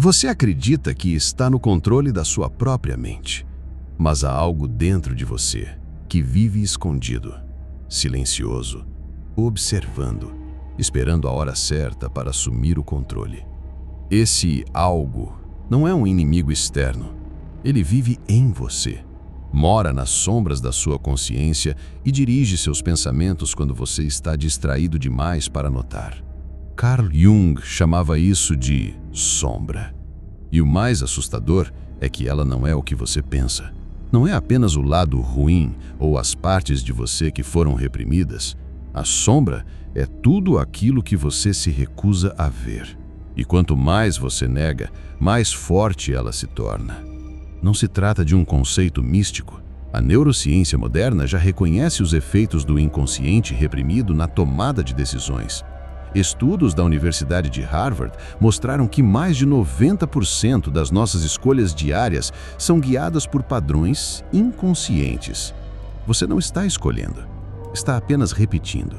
Você acredita que está no controle da sua própria mente, mas há algo dentro de você que vive escondido, silencioso, observando, esperando a hora certa para assumir o controle. Esse algo não é um inimigo externo. Ele vive em você, mora nas sombras da sua consciência e dirige seus pensamentos quando você está distraído demais para notar. Carl Jung chamava isso de sombra. E o mais assustador é que ela não é o que você pensa. Não é apenas o lado ruim ou as partes de você que foram reprimidas. A sombra é tudo aquilo que você se recusa a ver. E quanto mais você nega, mais forte ela se torna. Não se trata de um conceito místico. A neurociência moderna já reconhece os efeitos do inconsciente reprimido na tomada de decisões. Estudos da Universidade de Harvard mostraram que mais de 90% das nossas escolhas diárias são guiadas por padrões inconscientes. Você não está escolhendo, está apenas repetindo.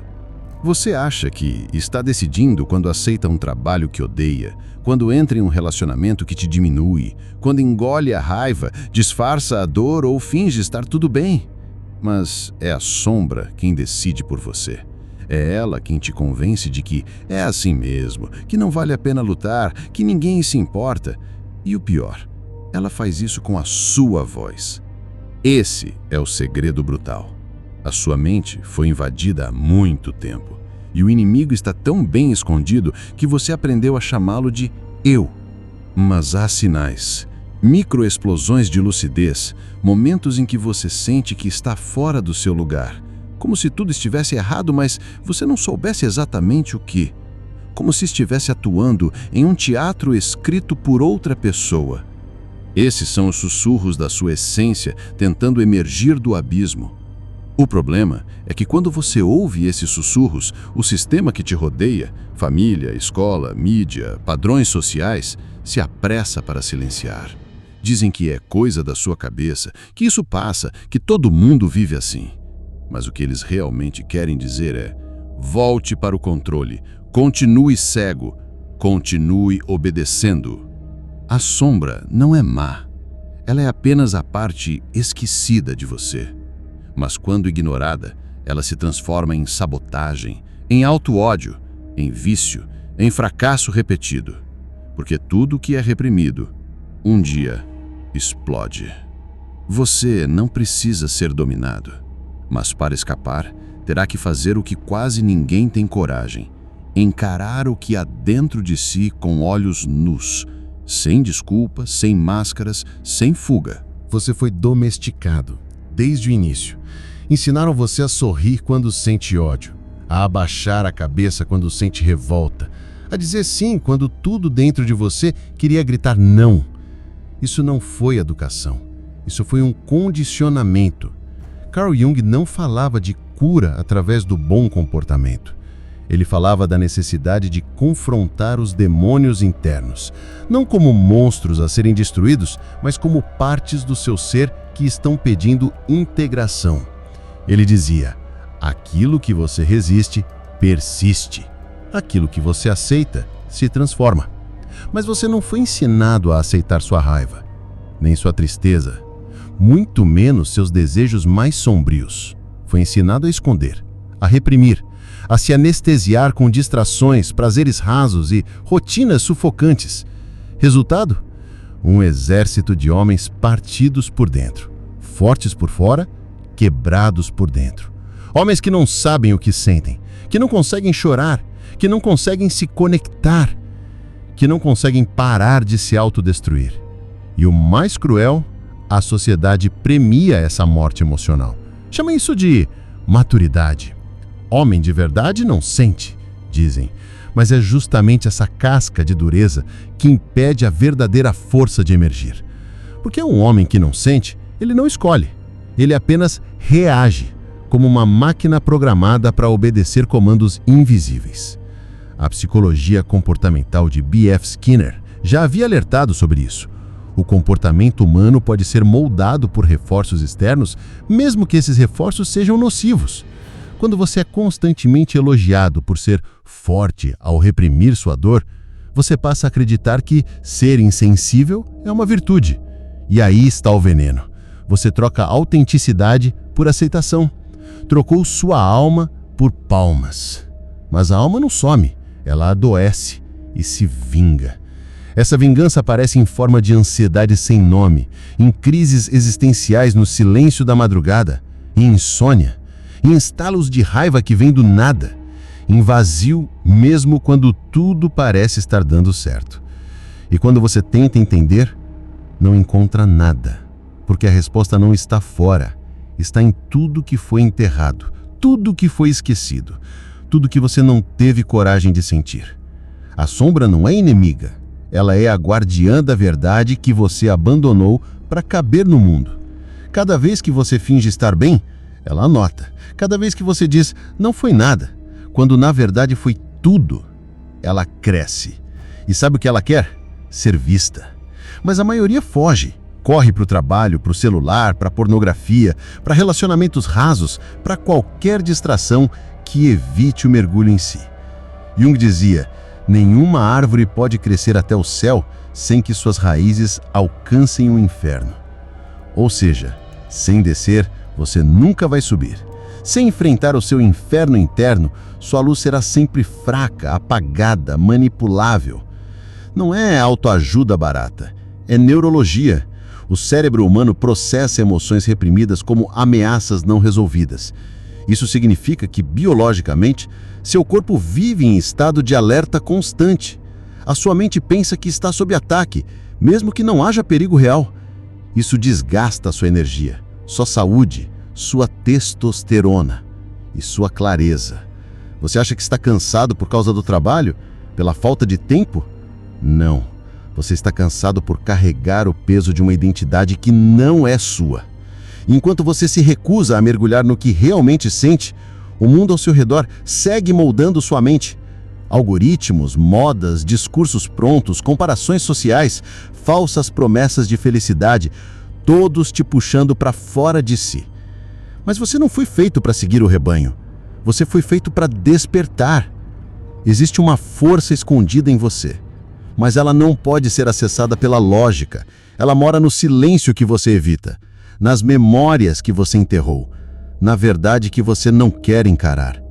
Você acha que está decidindo quando aceita um trabalho que odeia, quando entra em um relacionamento que te diminui, quando engole a raiva, disfarça a dor ou finge estar tudo bem. Mas é a sombra quem decide por você. É ela quem te convence de que é assim mesmo, que não vale a pena lutar, que ninguém se importa. E o pior, ela faz isso com a sua voz. Esse é o segredo brutal. A sua mente foi invadida há muito tempo. E o inimigo está tão bem escondido que você aprendeu a chamá-lo de eu. Mas há sinais, microexplosões de lucidez, momentos em que você sente que está fora do seu lugar. Como se tudo estivesse errado, mas você não soubesse exatamente o que. Como se estivesse atuando em um teatro escrito por outra pessoa. Esses são os sussurros da sua essência tentando emergir do abismo. O problema é que quando você ouve esses sussurros, o sistema que te rodeia, família, escola, mídia, padrões sociais, se apressa para silenciar. Dizem que é coisa da sua cabeça, que isso passa, que todo mundo vive assim. Mas o que eles realmente querem dizer é: volte para o controle, continue cego, continue obedecendo. A sombra não é má, ela é apenas a parte esquecida de você. Mas quando ignorada, ela se transforma em sabotagem, em auto-ódio, em vício, em fracasso repetido. Porque tudo que é reprimido, um dia, explode. Você não precisa ser dominado. Mas para escapar, terá que fazer o que quase ninguém tem coragem: encarar o que há dentro de si com olhos nus, sem desculpas, sem máscaras, sem fuga. Você foi domesticado, desde o início. Ensinaram você a sorrir quando sente ódio, a abaixar a cabeça quando sente revolta, a dizer sim quando tudo dentro de você queria gritar não. Isso não foi educação, isso foi um condicionamento. Carl Jung não falava de cura através do bom comportamento. Ele falava da necessidade de confrontar os demônios internos, não como monstros a serem destruídos, mas como partes do seu ser que estão pedindo integração. Ele dizia: aquilo que você resiste, persiste. Aquilo que você aceita, se transforma. Mas você não foi ensinado a aceitar sua raiva, nem sua tristeza, muito menos seus desejos mais sombrios. Foi ensinado a esconder, a reprimir, a se anestesiar com distrações, prazeres rasos e rotinas sufocantes. Resultado? Um exército de homens partidos por dentro, fortes por fora, quebrados por dentro. Homens que não sabem o que sentem, que não conseguem chorar, que não conseguem se conectar, que não conseguem parar de se autodestruir. E o mais cruel, a sociedade premia essa morte emocional. Chama isso de maturidade. Homem de verdade não sente, dizem, mas é justamente essa casca de dureza que impede a verdadeira força de emergir. Porque um homem que não sente, ele não escolhe, ele apenas reage, como uma máquina programada para obedecer comandos invisíveis. A psicologia comportamental de B.F. Skinner já havia alertado sobre isso. O comportamento humano pode ser moldado por reforços externos, mesmo que esses reforços sejam nocivos. Quando você é constantemente elogiado por ser forte ao reprimir sua dor, você passa a acreditar que ser insensível é uma virtude. E aí está o veneno. Você troca autenticidade por aceitação. Trocou sua alma por palmas. Mas a alma não some, ela adoece e se vinga. Essa vingança aparece em forma de ansiedade sem nome, em crises existenciais no silêncio da madrugada, em insônia, em estalos de raiva que vêm do nada, em vazio mesmo quando tudo parece estar dando certo. E quando você tenta entender, não encontra nada, porque a resposta não está fora, está em tudo que foi enterrado, tudo que foi esquecido, tudo que você não teve coragem de sentir. A sombra não é inimiga, ela é a guardiã da verdade que você abandonou para caber no mundo. Cada vez que você finge estar bem, ela anota. Cada vez que você diz, não foi nada, quando na verdade foi tudo, ela cresce. E sabe o que ela quer? Ser vista. Mas a maioria foge. Corre para o trabalho, para o celular, para a pornografia, para relacionamentos rasos, para qualquer distração que evite o mergulho em si. Jung dizia, nenhuma árvore pode crescer até o céu sem que suas raízes alcancem o inferno. Ou seja, sem descer, você nunca vai subir. Sem enfrentar o seu inferno interno, sua luz será sempre fraca, apagada, manipulável. Não é autoajuda barata, é neurologia. O cérebro humano processa emoções reprimidas como ameaças não resolvidas. Isso significa que, biologicamente, seu corpo vive em estado de alerta constante. A sua mente pensa que está sob ataque, mesmo que não haja perigo real. Isso desgasta sua energia, sua saúde, sua testosterona e sua clareza. Você acha que está cansado por causa do trabalho? Pela falta de tempo? Não. Você está cansado por carregar o peso de uma identidade que não é sua. Enquanto você se recusa a mergulhar no que realmente sente, o mundo ao seu redor segue moldando sua mente. Algoritmos, modas, discursos prontos, comparações sociais, falsas promessas de felicidade, todos te puxando para fora de si. Mas você não foi feito para seguir o rebanho. Você foi feito para despertar. Existe uma força escondida em você, mas ela não pode ser acessada pela lógica. Ela mora no silêncio que você evita, nas memórias que você enterrou, na verdade que você não quer encarar.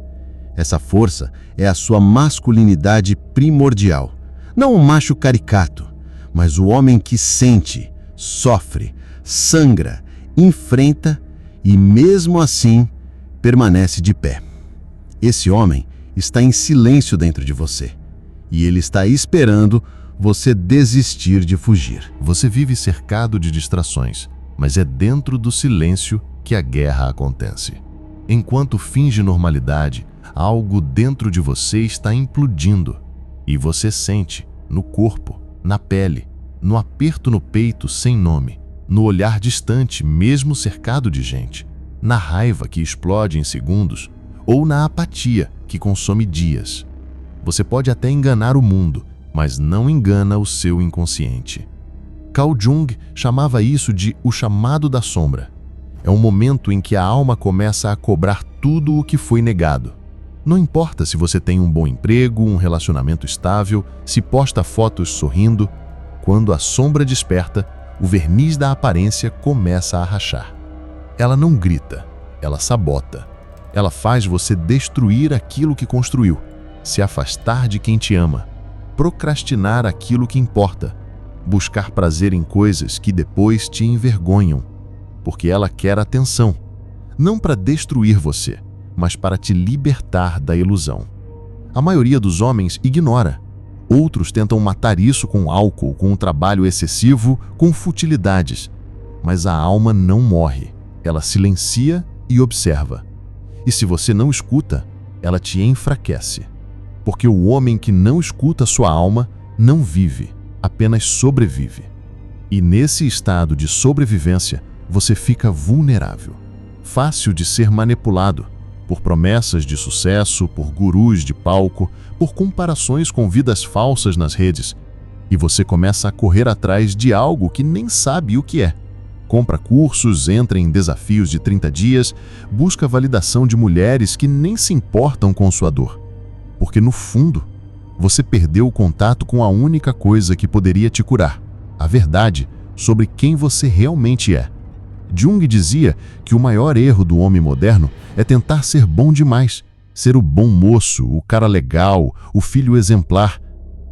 Essa força é a sua masculinidade primordial. Não um macho caricato, mas o homem que sente, sofre, sangra, enfrenta e, mesmo assim, permanece de pé. Esse homem está em silêncio dentro de você e ele está esperando você desistir de fugir. Você vive cercado de distrações, mas é dentro do silêncio que a guerra acontece. Enquanto finge normalidade, algo dentro de você está implodindo. E você sente, no corpo, na pele, no aperto no peito sem nome, no olhar distante mesmo cercado de gente, na raiva que explode em segundos ou na apatia que consome dias. Você pode até enganar o mundo, mas não engana o seu inconsciente. Carl Jung chamava isso de o chamado da sombra. É um momento em que a alma começa a cobrar tudo o que foi negado. Não importa se você tem um bom emprego, um relacionamento estável, se posta fotos sorrindo, quando a sombra desperta, o verniz da aparência começa a rachar. Ela não grita, ela sabota. Ela faz você destruir aquilo que construiu, se afastar de quem te ama, procrastinar aquilo que importa, buscar prazer em coisas que depois te envergonham, porque ela quer atenção, não para destruir você, mas para te libertar da ilusão. A maioria dos homens ignora. Outros tentam matar isso com álcool, com um trabalho excessivo, com futilidades. Mas a alma não morre. Ela silencia e observa. E se você não escuta, ela te enfraquece. Porque o homem que não escuta sua alma não vive, apenas sobrevive. E nesse estado de sobrevivência, você fica vulnerável, fácil de ser manipulado por promessas de sucesso, por gurus de palco, por comparações com vidas falsas nas redes. E você começa a correr atrás de algo que nem sabe o que é. Compra cursos, entra em desafios de 30 dias, busca validação de mulheres que nem se importam com sua dor. Porque, no fundo, Você perdeu o contato com a única coisa que poderia te curar, a verdade sobre quem você realmente é. Jung dizia que o maior erro do homem moderno é tentar ser bom demais, ser o bom moço, o cara legal, o filho exemplar.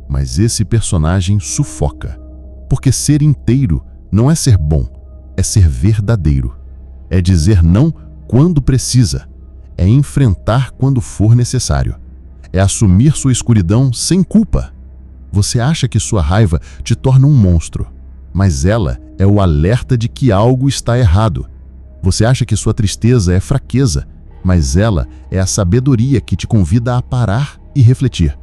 Mas esse personagem sufoca, porque ser inteiro não é ser bom, é ser verdadeiro. É dizer não quando precisa, é enfrentar quando for necessário, é assumir sua escuridão sem culpa. Você acha que sua raiva te torna um monstro, mas ela é o alerta de que algo está errado. Você acha que sua tristeza é fraqueza, mas ela é a sabedoria que te convida a parar e refletir.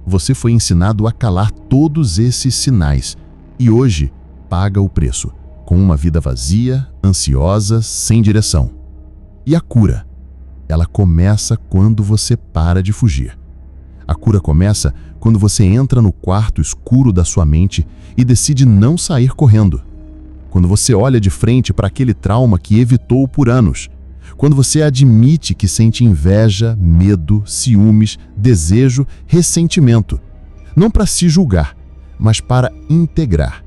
Você foi ensinado a calar todos esses sinais e hoje paga o preço, com uma vida vazia, ansiosa, sem direção. E a cura? Ela começa quando você para de fugir. A cura começa quando você entra no quarto escuro da sua mente e decide não sair correndo. Quando você olha de frente para aquele trauma que evitou por anos. Quando você admite que sente inveja, medo, ciúmes, desejo, ressentimento. Não para se julgar, mas para integrar.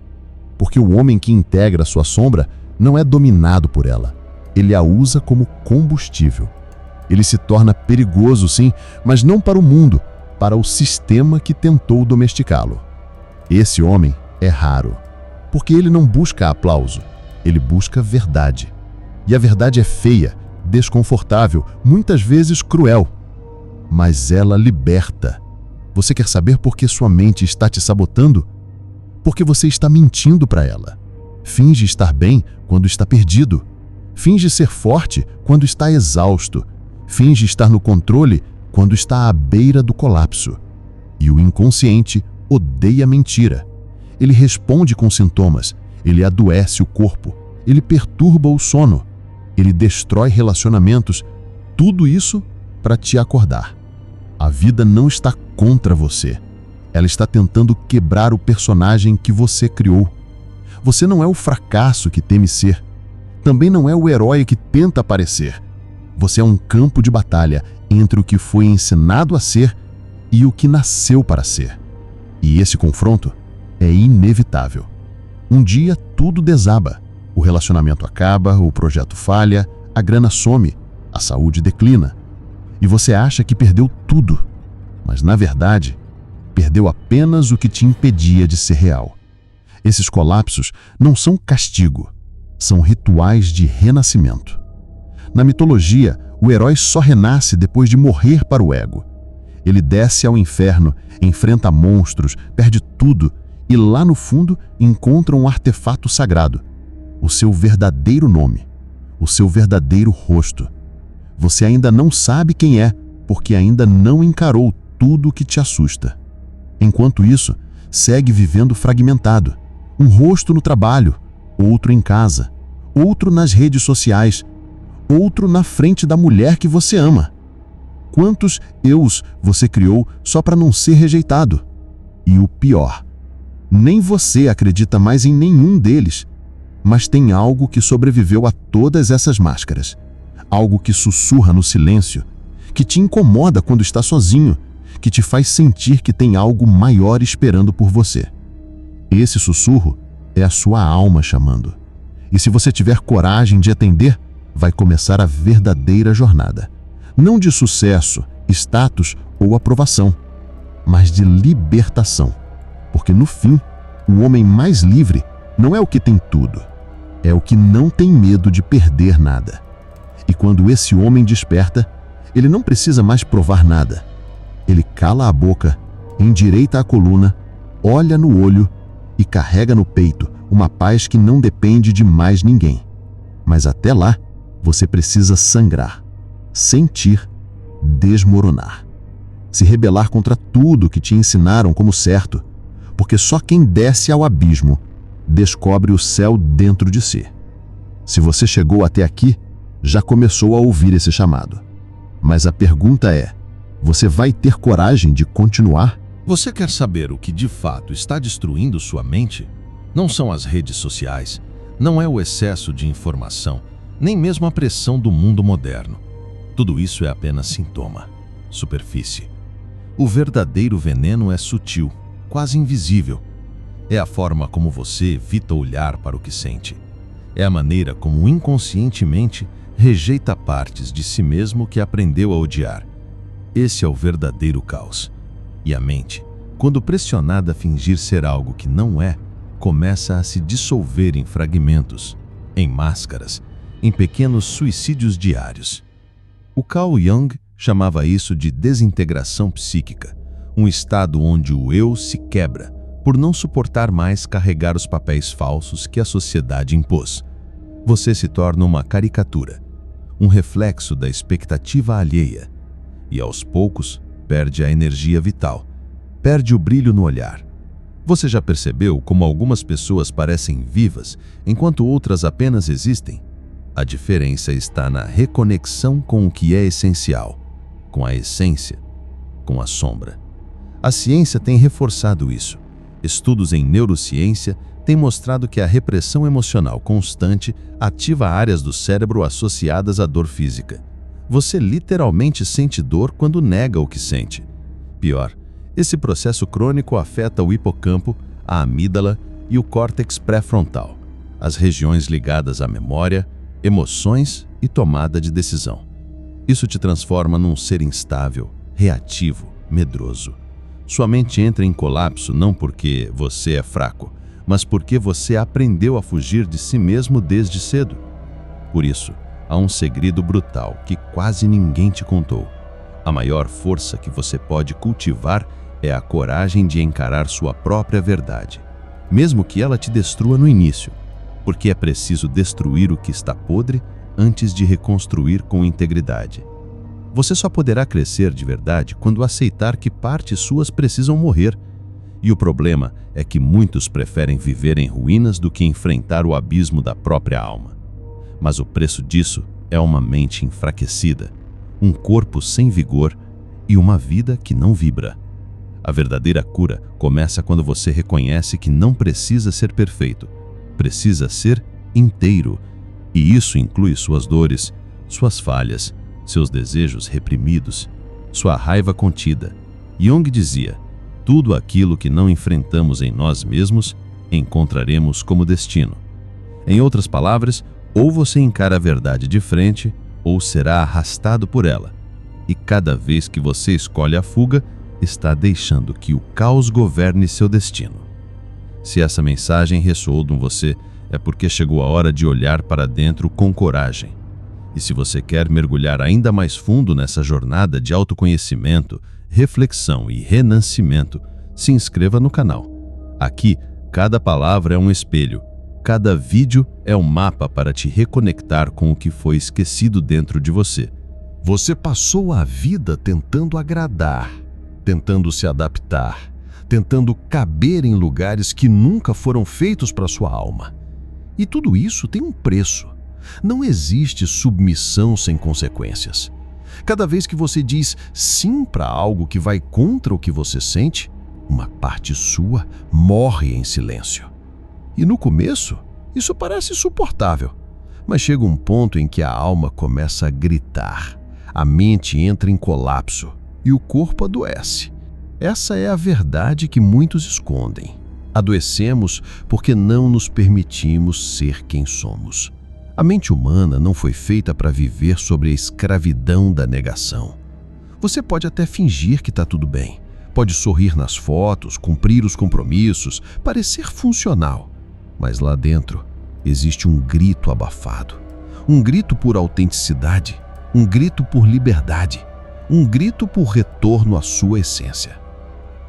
Porque o homem que integra sua sombra não é dominado por ela. Ele a usa como combustível. Ele se torna perigoso, sim, mas não para o mundo, para o sistema que tentou domesticá-lo. Esse homem é raro, porque ele não busca aplauso, ele busca verdade. E a verdade é feia, desconfortável, muitas vezes cruel, mas ela liberta. Você quer saber por que sua mente está te sabotando? Porque você está mentindo para ela. Finge estar bem quando está perdido. Finge ser forte quando está exausto. Finge estar no controle quando está à beira do colapso. E o inconsciente odeia a mentira. Ele responde com sintomas, ele adoece o corpo, ele perturba o sono, ele destrói relacionamentos, tudo isso para te acordar. A vida não está contra você. Ela está tentando quebrar o personagem que você criou. Você não é o fracasso que teme ser. Também não é o herói que tenta parecer. Você é um campo de batalha entre o que foi ensinado a ser e o que nasceu para ser. E esse confronto é inevitável. Um dia tudo desaba. O relacionamento acaba, o projeto falha, a grana some, a saúde declina. E você acha que perdeu tudo. Mas, na verdade, perdeu apenas o que te impedia de ser real. Esses colapsos não são castigo, são rituais de renascimento. Na mitologia, o herói só renasce depois de morrer para o ego. Ele desce ao inferno, enfrenta monstros, perde tudo e lá no fundo encontra um artefato sagrado, o seu verdadeiro nome, o seu verdadeiro rosto. Você ainda não sabe quem é, porque ainda não encarou tudo o que te assusta. Enquanto isso, segue vivendo fragmentado. Um rosto no trabalho, outro em casa, outro nas redes sociais, outro na frente da mulher que você ama. Quantos eus você criou só para não ser rejeitado? E o pior, nem você acredita mais em nenhum deles, mas tem algo que sobreviveu a todas essas máscaras. Algo que sussurra no silêncio, que te incomoda quando está sozinho, que te faz sentir que tem algo maior esperando por você. Esse sussurro é a sua alma chamando. E se você tiver coragem de atender, vai começar a verdadeira jornada. Não de sucesso, status ou aprovação, mas de libertação. Porque no fim, o homem mais livre não é o que tem tudo, é o que não tem medo de perder nada. E quando esse homem desperta, ele não precisa mais provar nada. Ele cala a boca, endireita a coluna, olha no olho e carrega no peito uma paz que não depende de mais ninguém. Mas até lá, você precisa sangrar, sentir, desmoronar. Se rebelar contra tudo que te ensinaram como certo, porque só quem desce ao abismo descobre o céu dentro de si. Se você chegou até aqui, já começou a ouvir esse chamado. Mas a pergunta é, você vai ter coragem de continuar? Você quer saber o que de fato está destruindo sua mente? Não são as redes sociais, não é o excesso de informação, nem mesmo a pressão do mundo moderno. Tudo isso é apenas sintoma, superfície. O verdadeiro veneno é sutil, quase invisível. É a forma como você evita olhar para o que sente. É a maneira como inconscientemente rejeita partes de si mesmo que aprendeu a odiar. Esse é o verdadeiro caos. E a mente, quando pressionada a fingir ser algo que não é, começa a se dissolver em fragmentos, em máscaras, em pequenos suicídios diários. O Carl Jung chamava isso de desintegração psíquica, um estado onde o eu se quebra por não suportar mais carregar os papéis falsos que a sociedade impôs. Você se torna uma caricatura, um reflexo da expectativa alheia, e aos poucos perde a energia vital, perde o brilho no olhar. Você já percebeu como algumas pessoas parecem vivas, enquanto outras apenas existem? A diferença está na reconexão com o que é essencial, com a essência, com a sombra. A ciência tem reforçado isso. Estudos em neurociência têm mostrado que a repressão emocional constante ativa áreas do cérebro associadas à dor física. Você literalmente sente dor quando nega o que sente. Pior, esse processo crônico afeta o hipocampo, a amígdala e o córtex pré-frontal, as regiões ligadas à memória, emoções e tomada de decisão. Isso te transforma num ser instável, reativo, medroso. Sua mente entra em colapso não porque você é fraco, mas porque você aprendeu a fugir de si mesmo desde cedo. Por isso, há um segredo brutal que quase ninguém te contou. A maior força que você pode cultivar é a coragem de encarar sua própria verdade, mesmo que ela te destrua no início, porque é preciso destruir o que está podre antes de reconstruir com integridade. Você só poderá crescer de verdade quando aceitar que partes suas precisam morrer. E o problema é que muitos preferem viver em ruínas do que enfrentar o abismo da própria alma. Mas o preço disso é uma mente enfraquecida, um corpo sem vigor e uma vida que não vibra. A verdadeira cura começa quando você reconhece que não precisa ser perfeito, precisa ser inteiro. E isso inclui suas dores, suas falhas, seus desejos reprimidos, sua raiva contida. Jung dizia: tudo aquilo que não enfrentamos em nós mesmos, encontraremos como destino. Em outras palavras, ou você encara a verdade de frente, ou será arrastado por ela. E cada vez que você escolhe a fuga, está deixando que o caos governe seu destino. Se essa mensagem ressoou com você, é porque chegou a hora de olhar para dentro com coragem. E se você quer mergulhar ainda mais fundo nessa jornada de autoconhecimento, reflexão e renascimento, se inscreva no canal. Aqui, cada palavra é um espelho, cada vídeo é um mapa para te reconectar com o que foi esquecido dentro de você. Você passou a vida tentando agradar, tentando se adaptar, tentando caber em lugares que nunca foram feitos para sua alma. E tudo isso tem um preço. Não existe submissão sem consequências. Cada vez que você diz sim para algo que vai contra o que você sente, uma parte sua morre em silêncio. E no começo, isso parece suportável. Mas chega um ponto em que a alma começa a gritar, a mente entra em colapso e o corpo adoece. Essa é a verdade que muitos escondem. Adoecemos porque não nos permitimos ser quem somos. A mente humana não foi feita para viver sobre a escravidão da negação. Você pode até fingir que está tudo bem, pode sorrir nas fotos, cumprir os compromissos, parecer funcional. Mas lá dentro existe um grito abafado, um grito por autenticidade, um grito por liberdade, um grito por retorno à sua essência.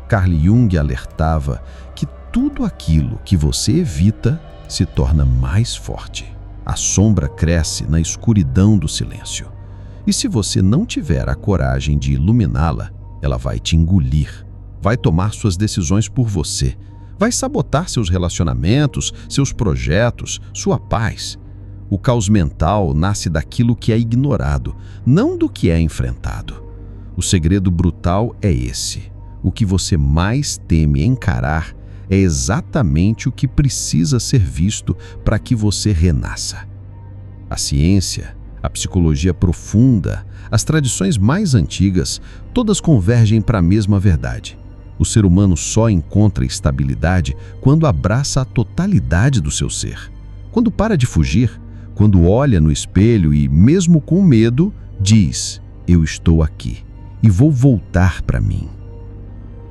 Carl Jung alertava que tudo aquilo que você evita se torna mais forte. A sombra cresce na escuridão do silêncio. E se você não tiver a coragem de iluminá-la, ela vai te engolir, vai tomar suas decisões por você, vai sabotar seus relacionamentos, seus projetos, sua paz. O caos mental nasce daquilo que é ignorado, não do que é enfrentado. O segredo brutal é esse. O que você mais teme encarar é exatamente o que precisa ser visto para que você renasça. A ciência, a psicologia profunda, as tradições mais antigas, todas convergem para a mesma verdade. O ser humano só encontra estabilidade quando abraça a totalidade do seu ser. Quando para de fugir, quando olha no espelho e, mesmo com medo, diz: eu estou aqui e vou voltar para mim.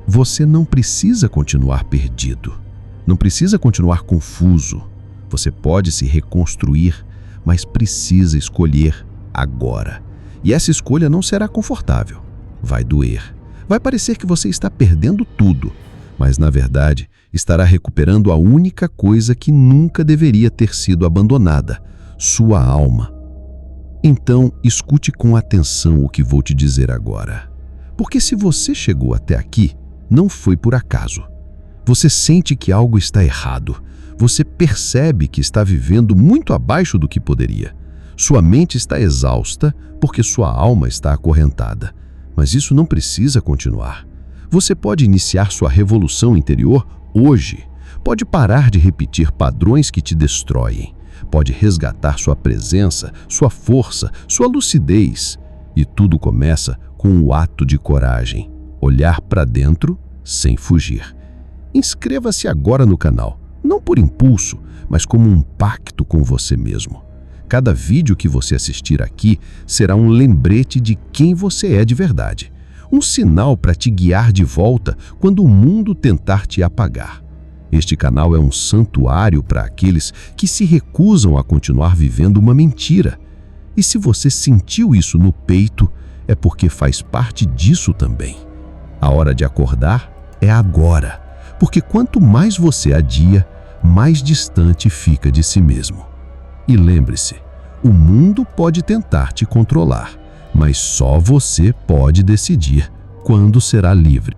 Você não precisa continuar perdido, não precisa continuar confuso. Você pode se reconstruir, mas precisa escolher agora. E essa escolha não será confortável. Vai doer. Vai parecer que você está perdendo tudo, mas na verdade estará recuperando a única coisa que nunca deveria ter sido abandonada: sua alma. Então, escute com atenção o que vou te dizer agora. Porque se você chegou até aqui, não foi por acaso. Você sente que algo está errado. Você percebe que está vivendo muito abaixo do que poderia. Sua mente está exausta porque sua alma está acorrentada. Mas isso não precisa continuar. Você pode iniciar sua revolução interior hoje. Pode parar de repetir padrões que te destroem. Pode resgatar sua presença, sua força, sua lucidez. E tudo começa com o ato de coragem. Olhar para dentro sem fugir. Inscreva-se agora no canal, não por impulso, mas como um pacto com você mesmo. Cada vídeo que você assistir aqui será um lembrete de quem você é de verdade. Um sinal para te guiar de volta quando o mundo tentar te apagar. Este canal é um santuário para aqueles que se recusam a continuar vivendo uma mentira. E se você sentiu isso no peito, é porque faz parte disso também. A hora de acordar é agora, porque quanto mais você adia, mais distante fica de si mesmo. E lembre-se, o mundo pode tentar te controlar, mas só você pode decidir quando será livre.